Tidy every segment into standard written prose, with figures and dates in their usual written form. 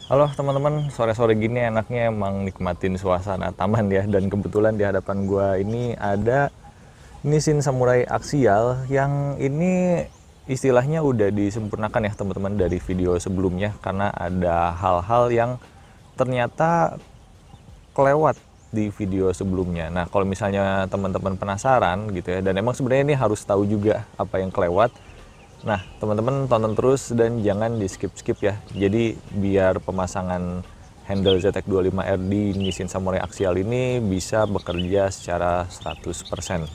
Halo teman-teman, sore-sore gini enaknya emang nikmatin suasana taman ya. Dan kebetulan di hadapan gua ini ada Nissin Samurai Axial yang ini istilahnya udah disempurnakan ya teman-teman dari video sebelumnya. Karena ada hal-hal yang ternyata kelewat di video sebelumnya. Nah kalau misalnya teman-teman penasaran gitu ya, dan emang sebenarnya ini harus tahu juga apa yang kelewat. Nah, teman-teman tonton terus dan jangan di skip-skip ya. Jadi biar pemasangan handle ZX25R di Nissin Samurai Axial ini bisa bekerja secara 100%.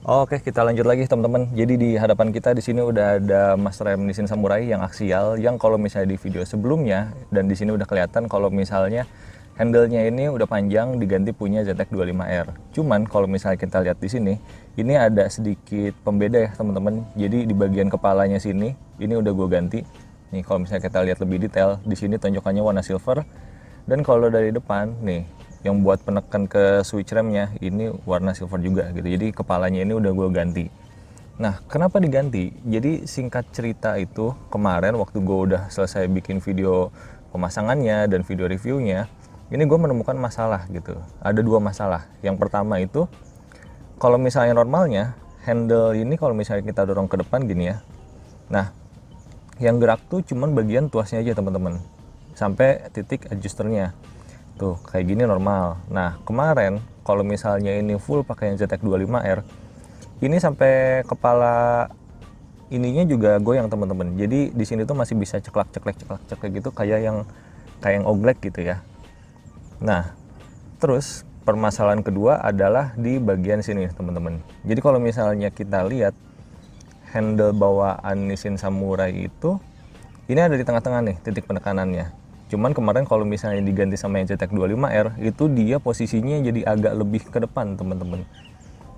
Oke, kita lanjut lagi teman-teman. Jadi di hadapan kita di sini udah ada master rem Nissin Samurai yang aksial, yang kalau misalnya di video sebelumnya dan di sini udah kelihatan kalau misalnya handle-nya ini udah panjang diganti punya ZX25R. Cuman kalau misalnya kita lihat di sini, ini ada sedikit pembeda ya teman-teman. Jadi di bagian kepalanya sini, ini udah gue ganti. Nih kalau misalnya kita lihat lebih detail, di sini tonjokannya warna silver. Dan kalau dari depan nih, yang buat penekan ke switch remnya ini warna silver juga gitu. Jadi kepalanya ini udah gue ganti. Nah kenapa diganti? Jadi singkat cerita itu kemarin waktu gue udah selesai bikin video pemasangannya dan video reviewnya, ini gue menemukan masalah gitu. Ada dua masalah. Yang pertama itu kalau misalnya normalnya handle ini kalau misalnya kita dorong ke depan gini ya, nah yang gerak tuh cuman bagian tuasnya aja teman-teman, sampai titik adjusternya. Tuh, kayak gini normal. Nah, kemarin kalau misalnya ini full pakai yang ZX25R, ini sampai kepala ininya juga goyang teman-teman. Jadi di sini tuh masih bisa ceklak-ceklek gitu kayak yang oglek gitu ya. Nah, terus permasalahan kedua adalah di bagian sini teman-teman. Jadi kalau misalnya kita lihat handle bawaan Nissin Samurai itu, ini ada di tengah-tengah nih titik penekanannya. Cuman kemarin kalau misalnya diganti sama yang ZX25R, itu dia posisinya jadi agak lebih ke depan teman-teman.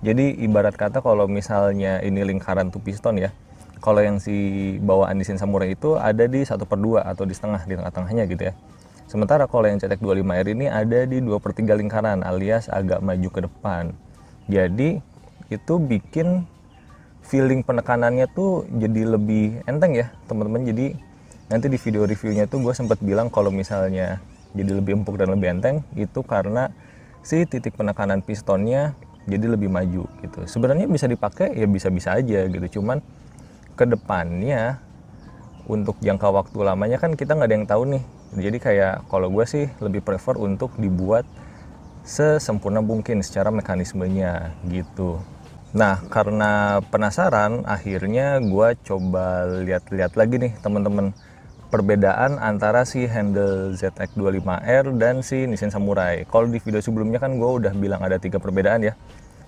Jadi ibarat kata kalau misalnya ini lingkaran tuh piston ya, kalau yang si bawaan Nissin Samurai itu ada di 1/2 atau di setengah, di tengah-tengahnya gitu ya. Sementara kalau yang ZX25R ini ada di 2/3 lingkaran alias agak maju ke depan. Jadi itu bikin feeling penekanannya tuh jadi lebih enteng ya teman-teman. Jadi nanti di video reviewnya tuh gue sempat bilang kalau misalnya jadi lebih empuk dan lebih enteng itu karena si titik penekanan pistonnya jadi lebih maju gitu. Sebenarnya bisa dipakai ya bisa-bisa aja gitu, cuman kedepannya untuk jangka waktu lamanya kan kita nggak ada yang tahu nih. Jadi kayak kalau gue sih lebih prefer untuk dibuat sesempurna mungkin secara mekanismenya gitu. Nah karena penasaran akhirnya gue coba lihat-lihat lagi nih teman-teman, perbedaan antara si handle ZX25R dan si Nissin Samurai. Kalau di video sebelumnya kan gue udah bilang ada 3 perbedaan ya,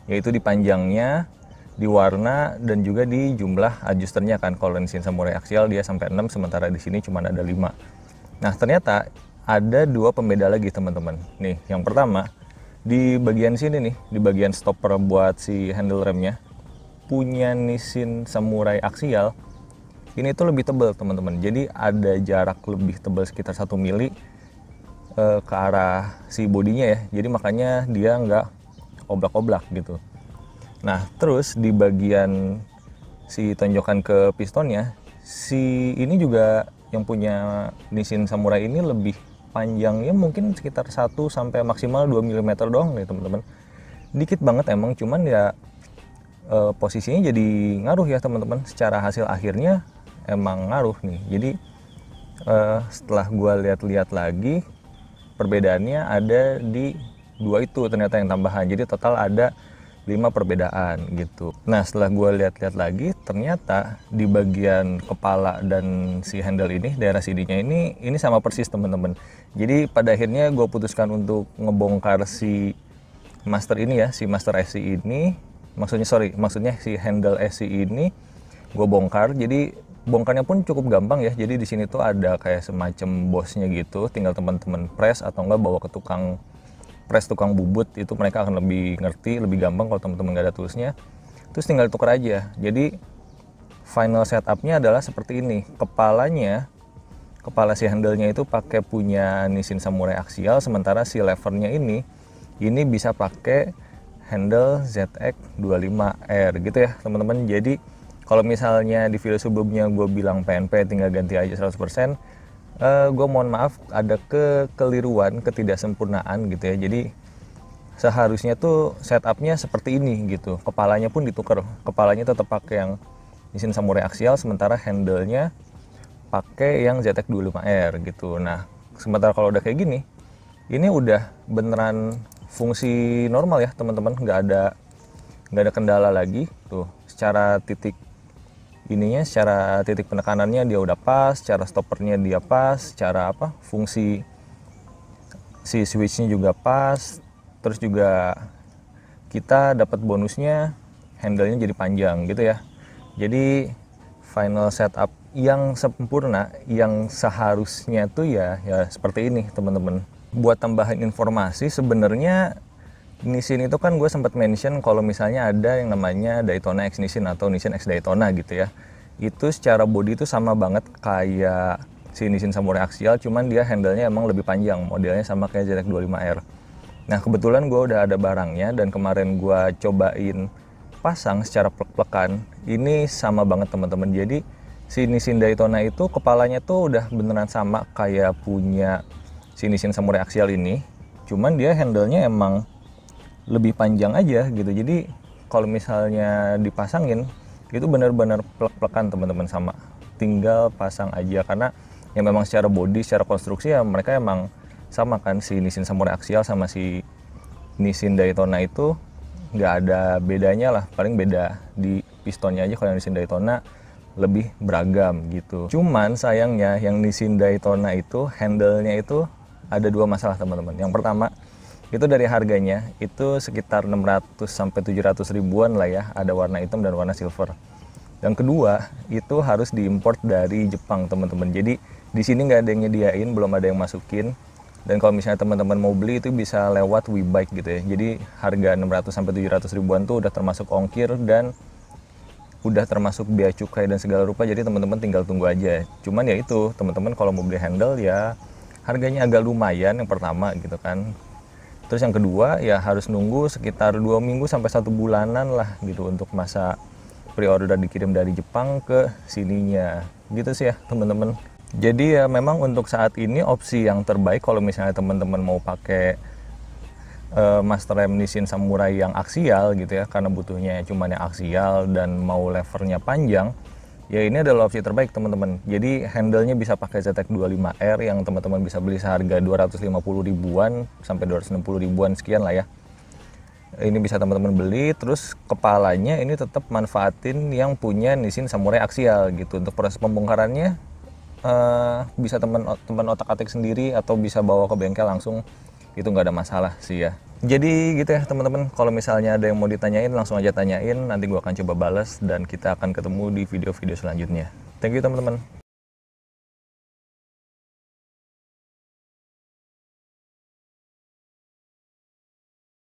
yaitu di panjangnya, di warna, dan juga di jumlah adjusternya kan. Kalau Nissin Samurai Axial dia sampai 6, sementara di sini cuma ada 5. Nah ternyata ada 2 pembeda lagi teman-teman. Nih yang pertama di bagian sini nih, di bagian stopper buat si handle remnya, punya Nissin Samurai Axial ini tuh lebih tebal teman-teman. Jadi ada jarak lebih tebal sekitar 1 mili ke arah si bodinya ya. Jadi makanya dia nggak oblak-oblak gitu. Nah terus di bagian si tonjokan ke pistonnya, si ini juga yang punya Nissin Samurai ini lebih panjangnya mungkin sekitar 1 sampai maksimal 2 mm doang nih teman-teman. Dikit banget emang, cuman ya posisinya jadi ngaruh ya teman-teman. Secara hasil akhirnya emang ngaruh nih. Jadi setelah gue lihat-lihat lagi, perbedaannya ada di 2 itu ternyata yang tambahan. Jadi total ada 5 perbedaan gitu. Nah setelah gue lihat-lihat lagi, ternyata di bagian kepala dan si handle ini, daerah sininya ini sama persis teman-teman. Jadi pada akhirnya gue putuskan untuk ngebongkar si master ini ya, si master SC ini, maksudnya si handle SC ini gue bongkar. Jadi bongkarnya pun cukup gampang ya. Jadi di sini tuh ada kayak semacam bosnya gitu, tinggal teman-teman press atau enggak bawa ke tukang press, tukang bubut, itu mereka akan lebih ngerti, lebih gampang kalau teman-teman nggak ada toolsnya. Terus tinggal tuker aja. Jadi final setupnya adalah seperti ini. Kepala si handle-nya itu pakai punya Nissin Samurai aksial, sementara si levernya ini bisa pakai handle ZX25R gitu ya teman-teman. Jadi kalau misalnya di video sebelumnya gue bilang PNP tinggal ganti aja 100%, gue mohon maaf ada kekeliruan, ketidaksempurnaan gitu ya. Jadi seharusnya tuh setupnya seperti ini gitu, kepalanya pun ditukar, kepalanya tetap pakai yang Nissin Samurai aksial, sementara handle-nya pakai yang ZX25R gitu. Nah sementara kalau udah kayak gini, ini udah beneran fungsi normal ya teman-teman, nggak ada kendala lagi tuh. Secara titik penekanannya dia udah pas, cara stoppernya dia pas, cara fungsi si switchnya juga pas. Terus juga kita dapat bonusnya handle-nya jadi panjang gitu ya. Jadi final setup yang sempurna, yang seharusnya tuh ya seperti ini teman-teman. Buat tambahan informasi, sebenarnya Nissin itu kan gue sempat mention kalau misalnya ada yang namanya Daytona X Nissin atau Nissin X Daytona gitu ya. Itu secara body itu sama banget kayak si Nissin Samurai aksial, cuman dia handle-nya emang lebih panjang, modelnya sama kayak ZX25R. Nah kebetulan gue udah ada barangnya dan kemarin gue cobain pasang secara plek-plekan, ini sama banget teman-teman. Jadi si Nissin Daytona itu kepalanya tuh udah beneran sama kayak punya si Nissin Samurai aksial ini, cuman dia handle-nya emang lebih panjang aja gitu. Jadi kalau misalnya dipasangin itu bener-bener plek-plekan teman-teman, sama, tinggal pasang aja. Karena ya memang secara body, secara konstruksi ya mereka emang sama kan, si Nissin Samurai aksial sama si Nissin Daytona itu nggak ada bedanya lah, paling beda di pistonnya aja. Kalau yang Nissin Daytona lebih beragam gitu. Cuman sayangnya yang Nissin Daytona itu handle-nya itu ada dua masalah teman-teman. Yang pertama itu dari harganya itu sekitar 600 sampai 700 ribuan lah ya, ada warna hitam dan warna silver. Yang kedua itu harus diimport dari Jepang teman-teman. Jadi di sini nggak ada yang nyediain, belum ada yang masukin. Dan kalau misalnya teman-teman mau beli itu bisa lewat WeBike gitu ya. Jadi harga 600 sampai 700 ribuan tuh udah termasuk ongkir dan udah termasuk bea cukai dan segala rupa. Jadi teman-teman tinggal tunggu aja. Cuman ya itu teman-teman kalau mau beli handle ya harganya agak lumayan yang pertama gitu kan. Terus yang kedua ya harus nunggu sekitar 2 minggu sampai 1 bulanan lah gitu untuk masa pre-order dikirim dari Jepang ke sininya gitu sih ya teman-teman. Jadi ya memang untuk saat ini opsi yang terbaik kalau misalnya teman-teman mau pakai master rem Nissin Samurai yang aksial gitu ya, karena butuhnya cuma yang aksial dan mau levernya panjang, ya ini adalah opsi terbaik teman-teman. Jadi handle-nya bisa pakai ZX25R yang teman-teman bisa beli seharga 250 ribuan sampai 260 ribuan sekian lah ya. Ini bisa teman-teman beli. Terus kepalanya ini tetap manfaatin yang punya Nissin Samurai aksial gitu. Untuk proses pembongkarannya bisa teman otak-atik sendiri atau bisa bawa ke bengkel langsung, itu nggak ada masalah sih ya. Jadi gitu ya teman-teman, kalau misalnya ada yang mau ditanyain langsung aja tanyain, nanti gua akan coba balas dan kita akan ketemu di video-video selanjutnya. Thank you teman-teman.